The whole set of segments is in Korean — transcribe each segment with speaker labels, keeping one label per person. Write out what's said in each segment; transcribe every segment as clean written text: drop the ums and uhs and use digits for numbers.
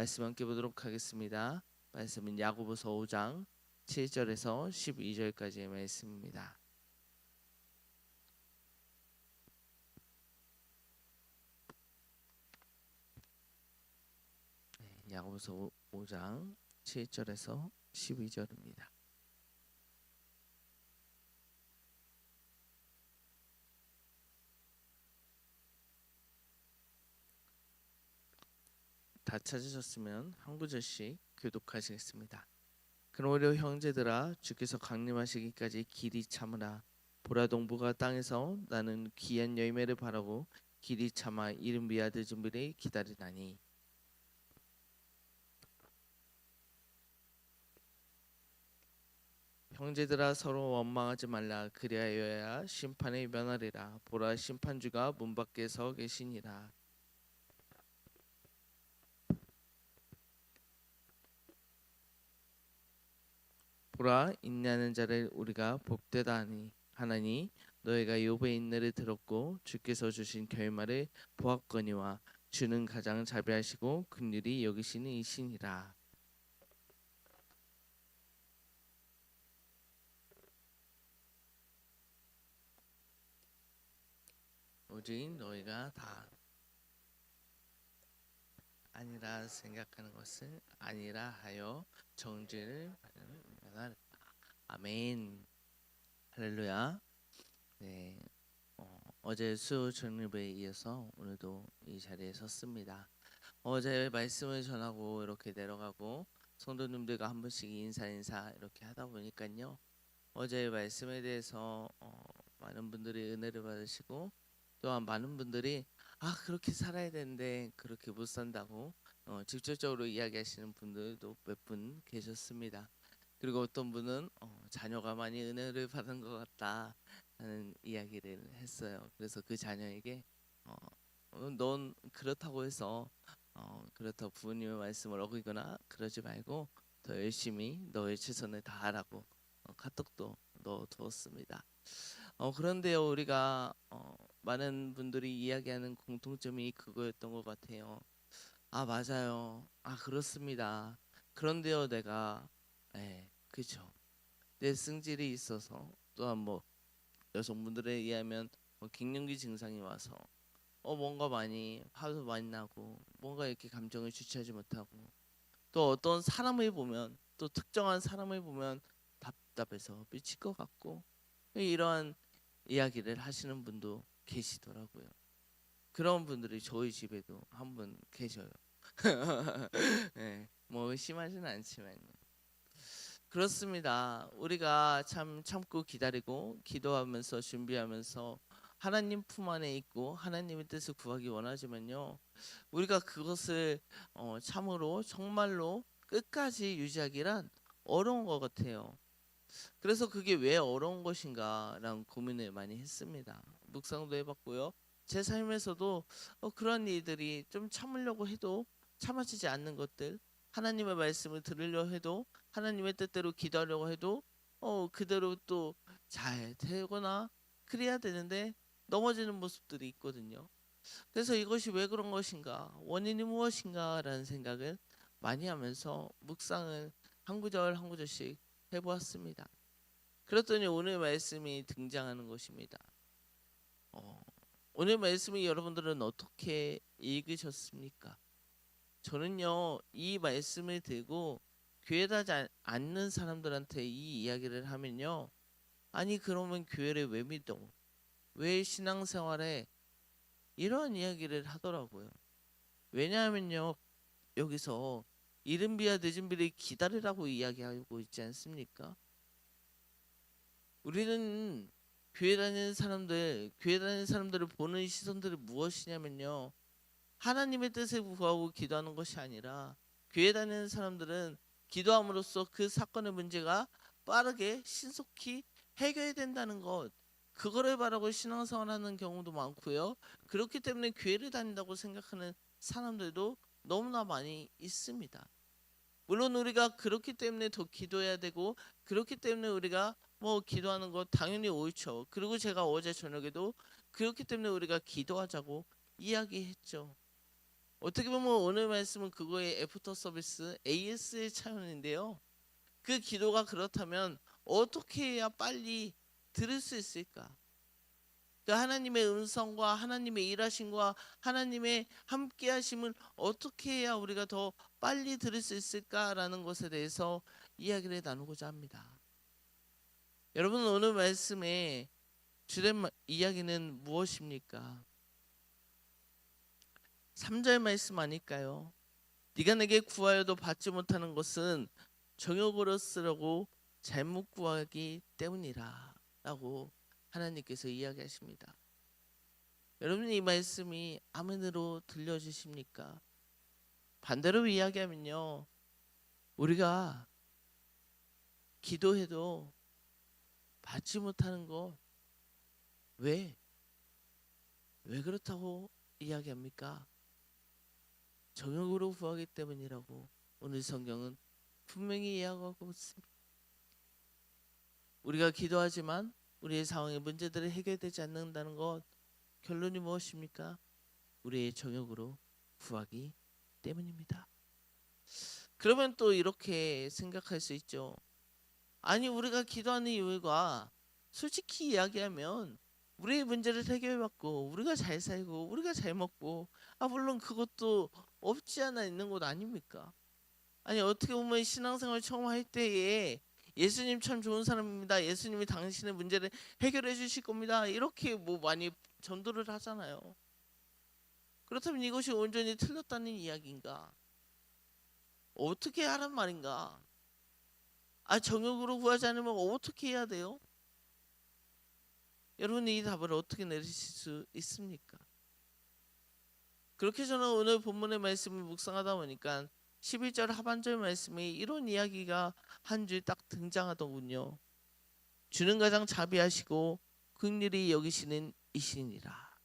Speaker 1: 말씀 함께 보도록 하겠습니다. 말씀은 야고보서 5장 7절에서 12절까지의 말씀입니다. 야고보서 5장 7절에서 12절입니다. 다 찾으셨으면 한 구절씩 교독하시겠습니다. 그러므로 형제들아, 주께서 강림하시기까지 길이 참으라. 보라, 동부가 땅에서 나는 귀한 열매를 바라고 길이 참아 이른 비아들 준비를 기다리나니. 형제들아, 서로 원망하지 말라. 그리하여야 심판에 면하리라. 보라, 심판주가 문 밖에 서 계시니라. 보라, 인내하는 자를 우리가 복되다 하나니 너희가 욥의 인내를 들었고 주께서 주신 결말을 보았거니와 주는 가장 자비하시고 긍휼히 여기시는 이시니라. 오직 너희가 다 아니라 생각하는 것을 아니라 하여 정죄를 면하라. 아멘. 할렐루야. 네, 어제 수요 정립에 이어서 오늘도 이 자리에 섰습니다. 어제 말씀을 전하고 이렇게 내려가고 성도님들과 한 번씩 인사 이렇게 하다 보니까요, 어제 말씀에 대해서 많은 분들이 은혜를 받으시고, 또한 많은 분들이 그렇게 살아야 되는데 그렇게 못 산다고 직접적으로 이야기하시는 분들도 몇 분 계셨습니다. 그리고 어떤 분은 자녀가 많이 은혜를 받은 것 같다 하는 이야기를 했어요. 그래서 그 자녀에게 넌 그렇다고 해서 그렇다고 부모님의 말씀을 어기거나 그러지 말고 더 열심히 너의 최선을 다하라고 카톡도 넣어두었습니다. 그런데요, 우리가 많은 분들이 이야기하는 공통점이 그거였던 것 같아요. 맞아요. 그렇습니다. 그런데요, 내가 그죠. 내 승질이 있어서, 또한 뭐 여성분들에 의하면 갱년기 증상이 와서 뭔가 많이 화도 많이 나고, 뭔가 이렇게 감정을 주체하지 못하고, 또 어떤 사람을 보면, 또 특정한 사람을 보면 답답해서 미칠 것 같고, 이러한 이야기를 하시는 분도 계시더라고요. 그런 분들이 저희 집에도 한 분 계셔요. 네, 뭐 심하지는 않지만요. 그렇습니다. 우리가 참 참고 기다리고 기도하면서 준비하면서 하나님 품 안에 있고 하나님의 뜻을 구하기 원하지만요, 우리가 그것을 참으로 정말로 끝까지 유지하기란 어려운 것 같아요. 그래서 그게 왜 어려운 것인가라는 고민을 많이 했습니다. 묵상도 해봤고요. 제 삶에서도 그런 일들이 좀 참으려고 해도 참아지지 않는 것들, 하나님의 말씀을 들으려 해도, 하나님의 뜻대로 기도하려고 해도 그대로 또 잘 되거나 그래야 되는데 넘어지는 모습들이 있거든요. 그래서 이것이 왜 그런 것인가, 원인이 무엇인가라는 생각을 많이 하면서 묵상을 한 구절 한 구절씩 해보았습니다. 그랬더니 오늘 말씀이 등장하는 것입니다. 오늘 말씀이 여러분들은 어떻게 읽으셨습니까? 저는요, 이 말씀을 들고 교회 다지 않는 사람들한테 이 이야기를 하면요, 아니 그러면 교회를 왜 믿어? 왜 신앙생활에 이런 이야기를 하더라고요. 왜냐하면요, 여기서 이른 비와 늦은 비를 기다리라고 이야기하고 있지 않습니까? 우리는 교회 다니는 사람들을 보는 시선들이 무엇이냐면요, 하나님의 뜻을 구하고 기도하는 것이 아니라, 교회 다니는 사람들은 기도함으로써 그 사건의 문제가 빠르게 신속히 해결이 된다는 것, 그거를 바라고 신앙생활하는 경우도 많고요. 그렇기 때문에 교회를 다닌다고 생각하는 사람들도 너무나 많이 있습니다. 물론 우리가 그렇기 때문에 더 기도해야 되고, 그렇기 때문에 우리가 뭐 기도하는 거 당연히 옳죠. 그리고 제가 어제 저녁에도 그렇기 때문에 우리가 기도하자고 이야기했죠. 어떻게 보면 오늘 말씀은 그거의 애프터 서비스 AS의 차원인데요. 그 기도가 그렇다면 어떻게 해야 빨리 들을 수 있을까? 그 하나님의 음성과 하나님의 일하심과 하나님의 함께하심을 어떻게 해야 우리가 더 빨리 들을 수 있을까라는 것에 대해서 이야기를 나누고자 합니다. 여러분, 오늘 말씀의 주된 이야기는 무엇입니까? 3절 말씀 아닐까요? 네가 내게 구하여도 받지 못하는 것은 정욕으로 쓰려고 잘못 구하기 때문이라 라고 하나님께서 이야기하십니다. 여러분, 이 말씀이 아멘으로 들려주십니까? 반대로 이야기하면요, 우리가 기도해도 받지 못하는 거 왜 그렇다고 이야기합니까? 정욕으로 구하기 때문이라고 오늘 성경은 분명히 이야기하고 있습니다. 우리가 기도하지만 우리의 상황의 문제들이 해결되지 않는다는 것, 결론이 무엇입니까? 우리의 정욕으로 구하기 때문입니다. 그러면 또 이렇게 생각할 수 있죠. 아니, 우리가 기도하는 이유가 솔직히 이야기하면 우리의 문제를 해결받고 우리가 잘 살고 우리가 잘 먹고, 물론 그것도 없지 않아 있는 것 아닙니까? 아니, 어떻게 보면 신앙생활 처음 할 때에 예수님 참 좋은 사람입니다, 예수님이 당신의 문제를 해결해 주실 겁니다, 이렇게 뭐 많이 전도를 하잖아요. 그렇다면 이것이 온전히 틀렸다는 이야기인가? 어떻게 하란 말인가? 정욕으로 구하지 않으면 어떻게 해야 돼요? 여러분, 이 답을 어떻게 내리실 수 있습니까? 그렇게 저는 오늘 본문의 말씀을 묵상하다 보니까 11절 하반절 말씀에 이런 이야기가 한 줄 딱 등장하더군요. 주는 가장 자비하시고 긍휼히 여기시는 이시니라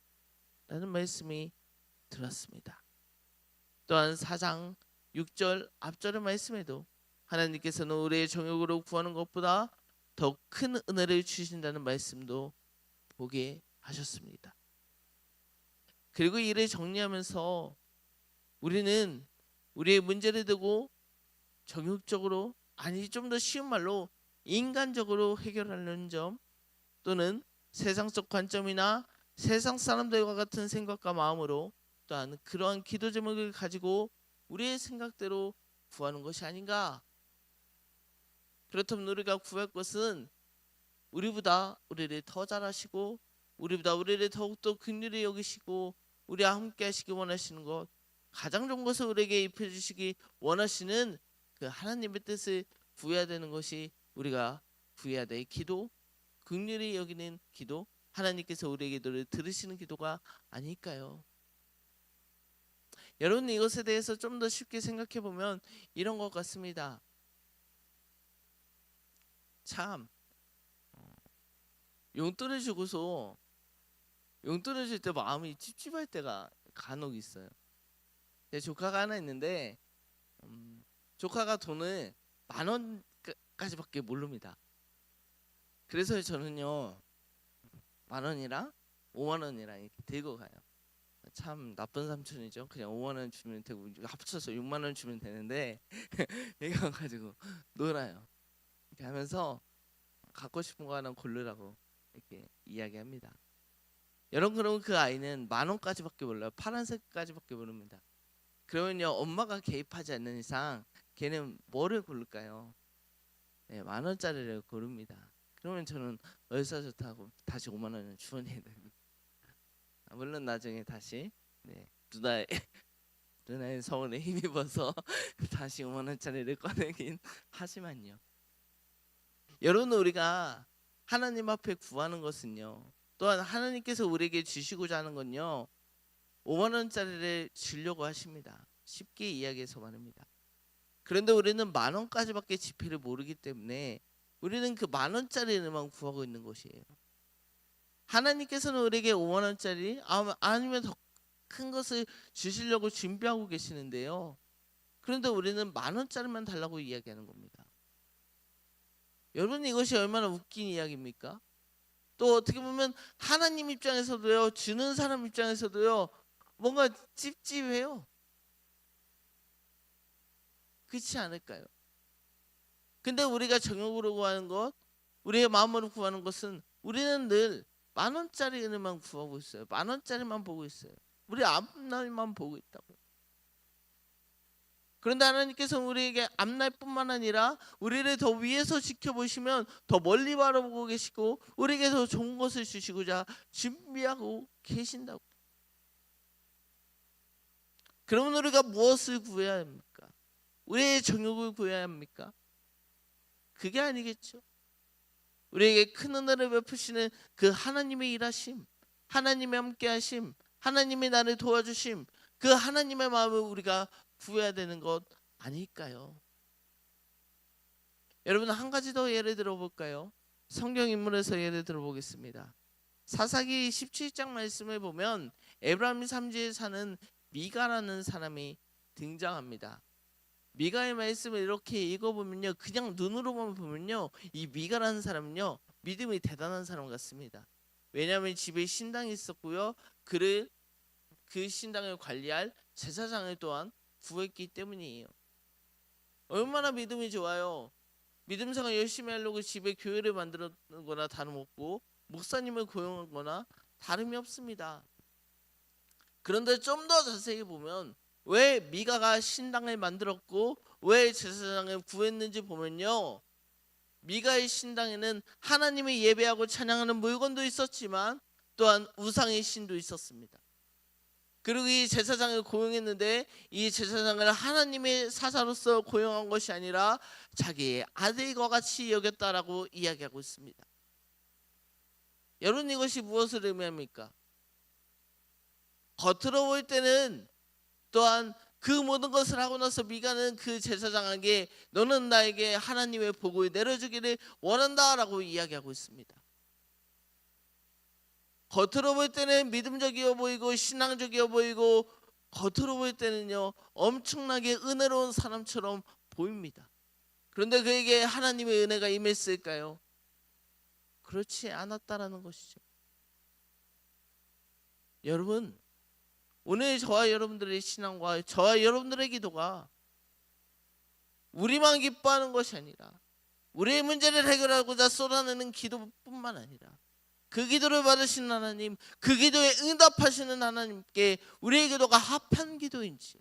Speaker 1: 라는 말씀이 들었습니다. 또한 4장 6절 앞절의 말씀에도 하나님께서는 우리의 정욕으로 구하는 것보다 더 큰 은혜를 주신다는 말씀도 보게 하셨습니다. 그리고 이를 정리하면서 우리는 우리의 문제를 두고 정욕적으로, 아니 좀 더 쉬운 말로 인간적으로 해결하려는 점, 또는 세상적 관점이나 세상 사람들과 같은 생각과 마음으로 또한 그러한 기도 제목을 가지고 우리의 생각대로 구하는 것이 아닌가. 그렇다면 우리가 구할 것은 우리보다 우리를 더 잘하시고 우리보다 우리를 더욱더 긍휼히 여기시고 우리와 함께 하시기 원하시는 것, 가장 좋은 것을 우리에게 입혀주시기 원하시는 그 하나님의 뜻을 구해야 되는 것이 우리가 구해야 될 기도, 긍휼히 여기는 기도, 하나님께서 우리의 기도를 들으시는 기도가 아닐까요? 여러분, 이것에 대해서 좀 더 쉽게 생각해 보면 이런 것 같습니다. 참, 용돈을 주고서 용돈을 줄 때 마음이 찝찝할 때가 간혹 있어요. 제 조카가 하나 있는데 조카가 돈을 10,000원까지밖에 모릅니다. 그래서 저는요 10,000원이랑 50,000원이랑 이렇게 들고 가요. 참 나쁜 삼촌이죠. 그냥 50,000원 주면 되고 합쳐서 60,000원 주면 되는데 이거 가지고 놀아요. 이렇게 하면서 갖고 싶은 거 하나 고르라고 이렇게 이야기합니다. 여러분, 그러면 그 아이는 10,000원까지밖에 몰라요. 파란색까지밖에 모릅니다. 그러면요 엄마가 개입하지 않는 이상 걔는 뭐를 고를까요? 네, 10,000원짜리를 고릅니다. 그러면 저는 얼싸좋다고 다시 50,000원을 주원해야 됩니다. 물론 나중에 다시 누나의 성원에 힘입어서 다시 50,000원짜리를 꺼내긴 하지만요. 여러분, 우리가 하나님 앞에 구하는 것은요, 또한 하나님께서 우리에게 주시고자 하는 건요 50,000원짜리를 주려고 하십니다. 쉽게 이야기해서 말입니다. 그런데 우리는 10,000원까지밖에 지폐를 모르기 때문에 우리는 그 10,000원짜리를만 구하고 있는 것이에요. 하나님께서는 우리에게 50,000원짜리 아니면 더 큰 것을 주시려고 준비하고 계시는데요, 그런데 우리는 10,000원짜리만 달라고 이야기하는 겁니다. 여러분, 이것이 얼마나 웃긴 이야기입니까? 또 어떻게 보면 하나님 입장에서도요, 주는 사람 입장에서도요 뭔가 찝찝해요. 그렇지 않을까요? 근데 우리가 정욕으로 구하는 것, 우리의 마음으로 구하는 것은 우리는 늘 10,000원짜리 은혜만 구하고 있어요. 10,000원짜리만 보고 있어요. 우리 앞날만 보고 있다고. 그런데 하나님께서 우리에게 앞날뿐만 아니라 우리를 더 위에서 지켜보시면 더 멀리 바라보고 계시고 우리에게 더 좋은 것을 주시고자 준비하고 계신다고. 그러면 우리가 무엇을 구해야 합니까? 우리의 정욕을 구해야 합니까? 그게 아니겠죠. 우리에게 큰 은혜를 베푸시는 그 하나님의 일하심, 하나님의 함께하심, 하나님의 나를 도와주심, 그 하나님의 마음을 우리가 구해야 되는 것 아닐까요? 여러분, 한 가지 더 예를 들어볼까요? 성경 인물에서 예를 들어보겠습니다. 사사기 17장 말씀을 보면 에브라임 산지에 사는 미가라는 사람이 등장합니다. 미가의 말씀을 이렇게 읽어보면요, 그냥 눈으로만 보면요, 이 미가라는 사람은요 믿음이 대단한 사람 같습니다. 왜냐하면 집에 신당이 있었고요, 그 신당을 관리할 제사장을 또한 구했기 때문이에요. 얼마나 믿음이 좋아요. 믿음 생활 열심히 하려고 집에 교회를 만들거나 다름없고 목사님을 고용하거나 다름이 없습니다. 그런데 좀 더 자세히 보면 왜 미가가 신당을 만들었고 왜 제사장을 구했는지 보면요, 미가의 신당에는 하나님을 예배하고 찬양하는 물건도 있었지만 또한 우상의 신도 있었습니다. 그리고 이 제사장을 고용했는데 이 제사장을 하나님의 사사로서 고용한 것이 아니라 자기의 아들과 같이 여겼다라고 이야기하고 있습니다. 여러분, 이것이 무엇을 의미합니까? 겉으로 볼 때는 또한 그 모든 것을 하고 나서 미가는 그 제사장에게 너는 나에게 하나님의 복을 내려주기를 원한다라고 이야기하고 있습니다. 겉으로 볼 때는 믿음적이어 보이고 신앙적이어 보이고 겉으로 볼 때는요 엄청나게 은혜로운 사람처럼 보입니다. 그런데 그에게 하나님의 은혜가 임했을까요? 그렇지 않았다라는 것이죠. 여러분, 오늘 저와 여러분들의 신앙과 저와 여러분들의 기도가 우리만 기뻐하는 것이 아니라 우리의 문제를 해결하고자 쏟아내는 기도뿐만 아니라 그 기도를 받으시는 하나님, 그 기도에 응답하시는 하나님께 우리의 기도가 합한 기도인지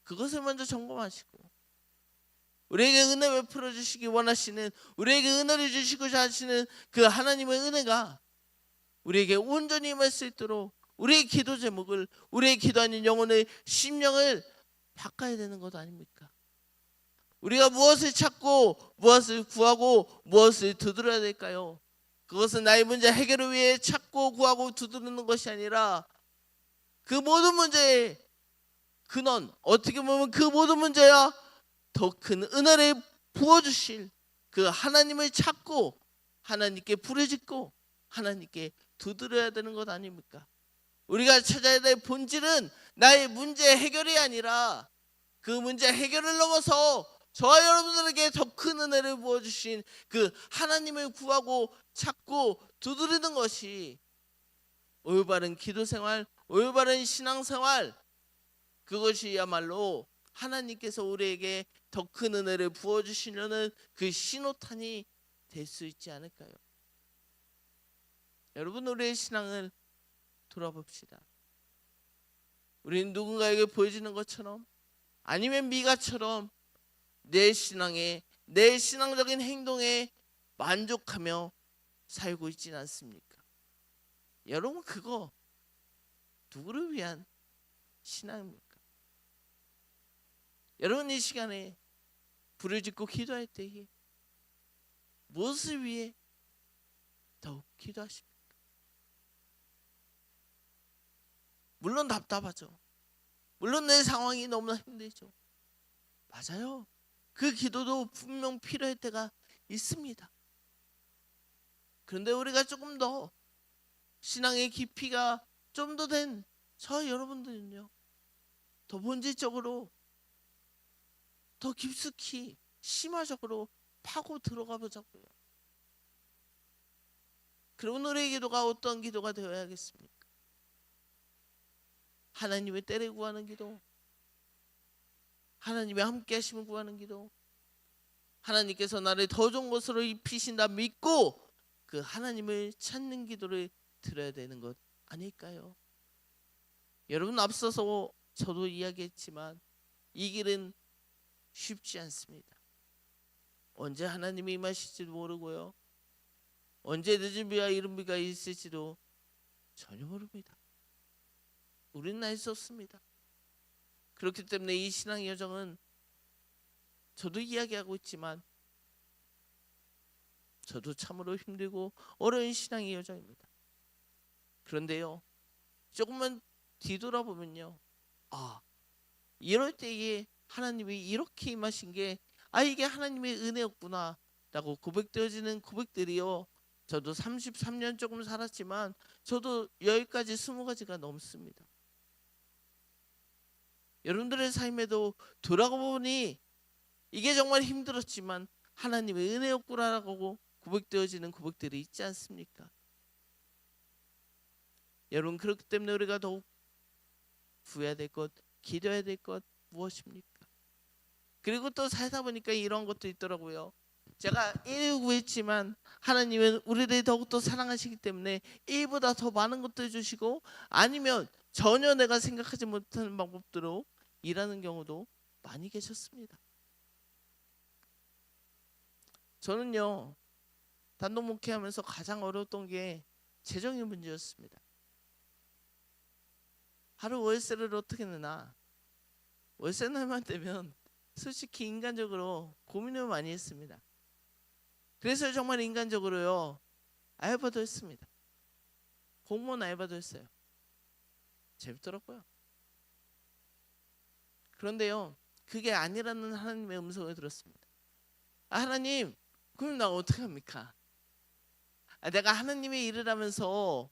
Speaker 1: 그것을 먼저 점검하시고 우리에게 은혜 베풀어 주시기 원하시는, 우리에게 은혜를 주시고자 하시는 그 하나님의 은혜가 우리에게 온전히 임할 수 있도록 우리의 기도 제목을, 우리의 기도하는 영혼의 심령을 바꿔야 되는 것 아닙니까? 우리가 무엇을 찾고 무엇을 구하고 무엇을 두드려야 될까요? 그것은 나의 문제 해결을 위해 찾고 구하고 두드리는 것이 아니라 그 모든 문제의 근원, 어떻게 보면 그 모든 문제야 더 큰 은혜를 부어주실 그 하나님을 찾고 하나님께 부르짖고 하나님께 두드려야 되는 것 아닙니까? 우리가 찾아야 될 본질은 나의 문제 해결이 아니라 그 문제 해결을 넘어서 저와 여러분들에게 더 큰 은혜를 부어주신 그 하나님을 구하고 찾고 두드리는 것이 올바른 기도생활, 올바른 신앙생활, 그것이야말로 하나님께서 우리에게 더 큰 은혜를 부어주시려는 그 신호탄이 될 수 있지 않을까요? 여러분, 우리의 신앙을 돌아봅시다. 우리는 누군가에게 보여지는 것처럼 아니면 미가처럼 내 신앙에, 내 신앙적인 행동에 만족하며 살고 있지는 않습니까? 여러분, 그거 누구를 위한 신앙입니까? 여러분, 이 시간에 부르짖고 기도할 때에 무엇을 위해 더욱 기도하십니까? 물론 답답하죠. 물론 내 상황이 너무나 힘들죠. 맞아요. 그 기도도 분명 필요할 때가 있습니다. 그런데 우리가 조금 더 신앙의 깊이가 좀 더 된 저 여러분들은요, 더 본질적으로 더 깊숙이 심화적으로 파고 들어가 보자고요. 그러면 우리의 기도가 어떤 기도가 되어야겠습니까? 하나님의 때를 구하는 기도, 하나님의 함께 하심을 구하는 기도, 하나님께서 나를 더 좋은 것으로 입히신다 믿고 그 하나님을 찾는 기도를 드려야 되는 것 아닐까요? 여러분, 앞서서 저도 이야기했지만 이 길은 쉽지 않습니다. 언제 하나님이 임하실지도 모르고요, 언제 늦은 비와 이른 비가 있을지도 전혀 모릅니다. 우리는 알 수 없습니다. 그렇기 때문에 이 신앙의 여정은 저도 이야기하고 있지만 저도 참으로 힘들고 어려운 신앙의 여정입니다. 그런데요, 조금만 뒤돌아보면요, 이럴 때에 하나님이 이렇게 임하신 게 이게 하나님의 은혜였구나 라고 고백되어지는 고백들이요, 저도 33년 조금 살았지만 저도 10가지 20가지가 넘습니다. 여러분들의 삶에도 돌아보니 이게 정말 힘들었지만 하나님의 은혜였구나라고 고백되어지는 고백들이 있지 않습니까? 여러분, 그렇기 때문에 우리가 더욱 구해야 될 것, 기도해야 될 것 무엇입니까? 그리고 또 살다 보니까 이런 것도 있더라고요. 제가 1을 구했지만 하나님은 우리를 더욱더 사랑하시기 때문에 1보다 더 많은 것도 해주시고, 아니면 전혀 내가 생각하지 못하는 방법대로 일하는 경우도 많이 계셨습니다. 저는요, 단독 목회하면서 가장 어려웠던 게 재정의 문제였습니다. 하루 월세를 어떻게 내나, 월세 날만 되면 솔직히 인간적으로 고민을 많이 했습니다. 그래서 정말 인간적으로요, 알바도 했습니다. 공무원 알바도 했어요. 재밌더라고요. 그런데요, 그게 아니라는 하나님의 음성을 들었습니다. 하나님, 그럼 나 어떻게 합니까? 내가 하나님의 일을 하면서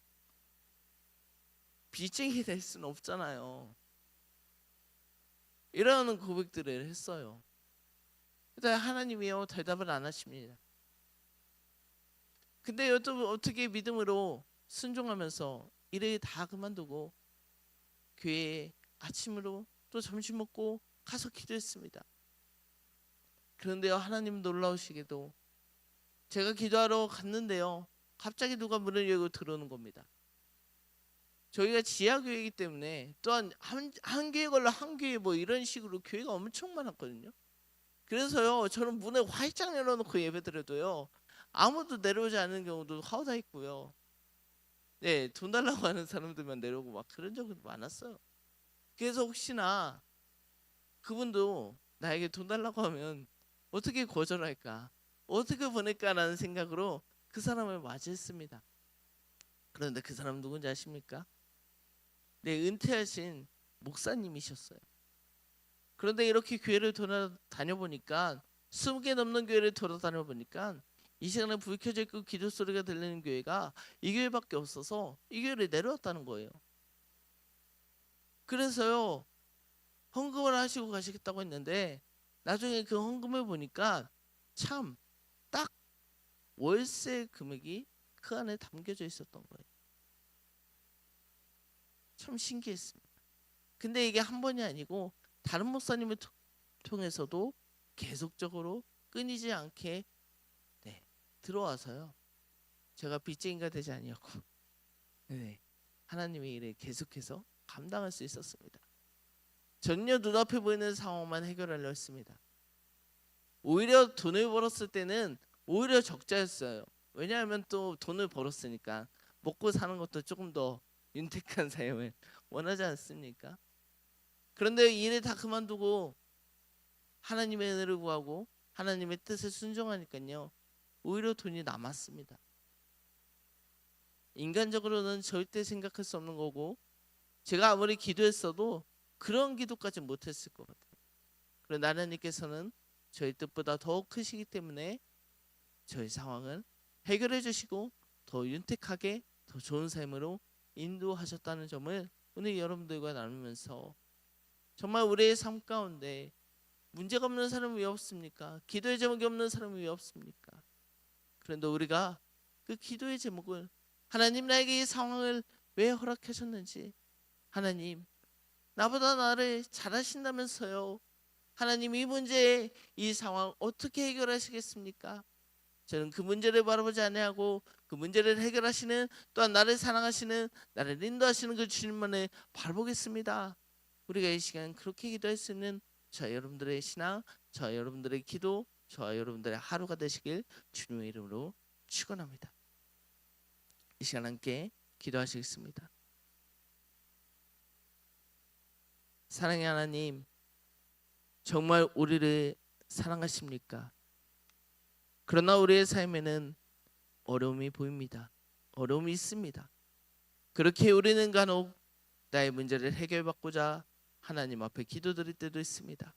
Speaker 1: 빚쟁이 될 수는 없잖아요. 이러는 고백들을 했어요. 그때 하나님이요, 대답을 안 하십니다. 근데 또 어떻게 믿음으로 순종하면서 일을 다 그만두고 교회에 아침으로 또 점심 먹고 가서 기도했습니다. 그런데요, 하나님 놀라우시게도 제가 기도하러 갔는데요, 갑자기 누가 문을 열고 들어오는 겁니다. 저희가 지하교회이기 때문에 또한 한 교회 걸러 한 교회 뭐 이런 식으로 교회가 엄청 많았거든요. 그래서요, 저는 문을 활짝 열어놓고 예배드려도요, 아무도 내려오지 않는 경우도 허다 있고요. 네, 돈 달라고 하는 사람들만 내려오고 막 그런 적도 많았어요. 그래서 혹시나 그분도 나에게 돈 달라고 하면 어떻게 거절할까, 어떻게 보낼까라는 생각으로 그 사람을 맞이했습니다. 그런데 그 사람 누군지 아십니까? 네, 은퇴하신 목사님이셨어요. 그런데 이렇게 교회를 돌아다녀보니까 20개 넘는 교회를 돌아다녀보니까 이 시간에 불 켜져 있고 기도 소리가 들리는 교회가 이 교회밖에 없어서 이 교회를 내려왔다는 거예요. 그래서요, 헌금을 하시고 가시겠다고 했는데 나중에 그 헌금을 보니까 참 딱 월세 금액이 그 안에 담겨져 있었던 거예요. 참 신기했습니다. 근데 이게 한 번이 아니고 다른 목사님을 통해서도 계속적으로 끊이지 않게 들어와서요, 제가 빚쟁이가 되지 아니었고 하나님의 일을 계속해서 감당할 수 있었습니다. 전혀 눈앞에 보이는 상황만 해결하려 했습니다. 오히려 돈을 벌었을 때는 오히려 적자였어요. 왜냐하면 또 돈을 벌었으니까 먹고 사는 것도 조금 더 윤택한 삶을 원하지 않습니까? 그런데 일을 다 그만두고 하나님의 은혜를 구하고 하나님의 뜻에 순종하니까요, 오히려 돈이 남았습니다. 인간적으로는 절대 생각할 수 없는 거고, 제가 아무리 기도했어도 그런 기도까지 못했을 것 같아요. 그런데 하나님께서는 저희 뜻보다 더 크시기 때문에 저희 상황을 해결해 주시고 더 윤택하게 더 좋은 삶으로 인도하셨다는 점을 오늘 여러분들과 나누면서, 정말 우리의 삶 가운데 문제가 없는 사람이 왜 없습니까? 기도의 제목이 없는 사람이 왜 없습니까? 그런데 우리가 그 기도의 제목을, 하나님 나에게 이 상황을 왜 허락하셨는지, 하나님 나보다 나를 잘하신다면서요, 하나님 이 문제, 이 상황 어떻게 해결하시겠습니까? 저는 그 문제를 바라보지 아니하고 그 문제를 해결하시는, 또한 나를 사랑하시는, 나를 인도하시는 그 주님만을 바라보겠습니다. 우리가 이 시간 그렇게 기도할 수 있는 저 여러분들의 신앙, 저 여러분들의 기도, 저 여러분들의 하루가 되시길 주님의 이름으로 축원합니다. 이 시간 함께 기도하시겠습니다. 사랑의 하나님, 정말 우리를 사랑하십니까? 그러나 우리의 삶에는 어려움이 보입니다. 어려움이 있습니다. 그렇게 우리는 간혹 나의 문제를 해결받고자 하나님 앞에 기도드릴 때도 있습니다.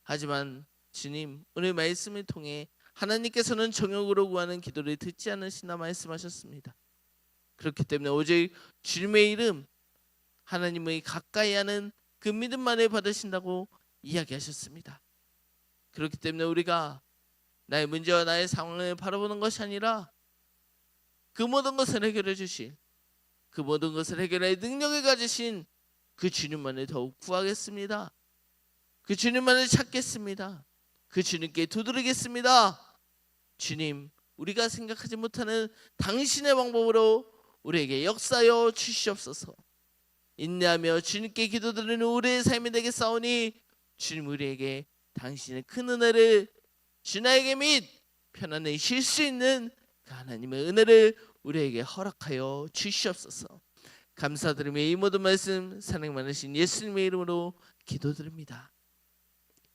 Speaker 1: 하지만 주님, 오늘 말씀을 통해 하나님께서는 정욕으로 구하는 기도를 듣지 않으신다 말씀하셨습니다. 그렇기 때문에 오직 주님의 이름, 하나님의 가까이 하는 그 믿음만을 받으신다고 이야기하셨습니다. 그렇기 때문에 우리가 나의 문제와 나의 상황을 바라보는 것이 아니라 그 모든 것을 해결해 주신, 그 모든 것을 해결할 능력을 가지신 그 주님만을 더욱 구하겠습니다. 그 주님만을 찾겠습니다. 그 주님께 두드리겠습니다. 주님, 우리가 생각하지 못하는 당신의 방법으로 우리에게 역사하여 주시옵소서. 인내하며 주님께 기도드리는 우리의 삶이 되겠사오니 주님, 우리에게 당신의 큰 은혜를, 주나에게 및 편안히 쉴 수 있는 그 하나님의 은혜를 우리에게 허락하여 주시옵소서. 감사드리며 이 모든 말씀 사랑 많으신 예수님의 이름으로 기도드립니다.